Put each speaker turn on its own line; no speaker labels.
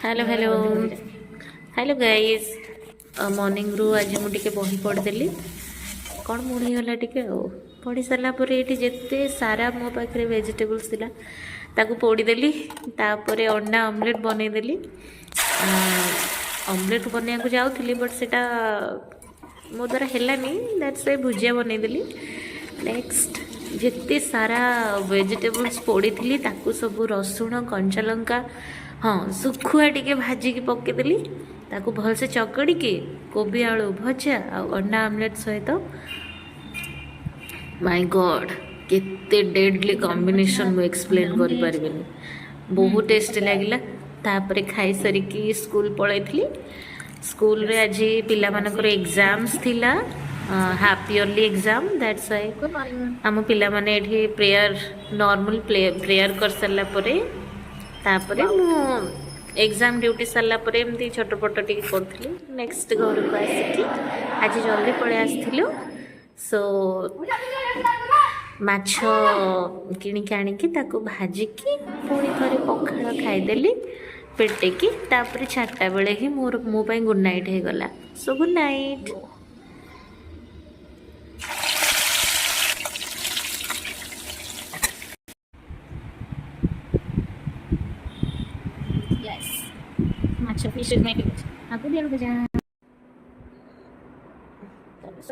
Hello hello hello guys morning रू आज मुझे बही पढ़ीदेली कौन मुड़ीगला टे पढ़ी सारापर ये जिते सारा मो पाखे वेजिटेबल्स थिला ताकू पोड़ीदेली तापर अंडा ऑमलेट बनईदेली ऑमलेट बनवाक जाऊँगी बट से मो द्वारा हेलानी दैट्स वाई भुजिया बनईदेली नेक्स्ट जिते सारा वेजिटेबल्स पोड़ी थी ताकू सब रसुण कंचा लंका हाँ सुखुआ टे भाजिकी पकईदेली ताकू भलसे चकड़ी के कोबी आलू भजा आ अंडा आमलेट सहित माय गॉड केते डेडली कॉम्बिनेशन मु एक्सप्लेन करि परिबेनी बहुत टेस्टी लागिला तापर खाई सरिकी स्कूल पळैथली स्कूल रे आज पिला मानकर एग्जाम्स थिला half yearly exam that's why आम पिला माने एठी प्रेयर नॉर्मल प्रेयर कर सरला परे तापरे मु एग्जाम ड्यूटी सरला परे एमती छोटपट टी करथली नेक्स्ट घर को आसिकी आज जल्दी पळे आस्थिलु सो माछ किणिकी आनिकी ताकू भाजिकी पुणी थरे पखाळ खाइदेली पेटेकी तापरे 4टा बेले ही मो पाई गुड नाइट हे गला so good night.
Yes. Matcha fish is my favorite. Aku dia udah jangan. Terus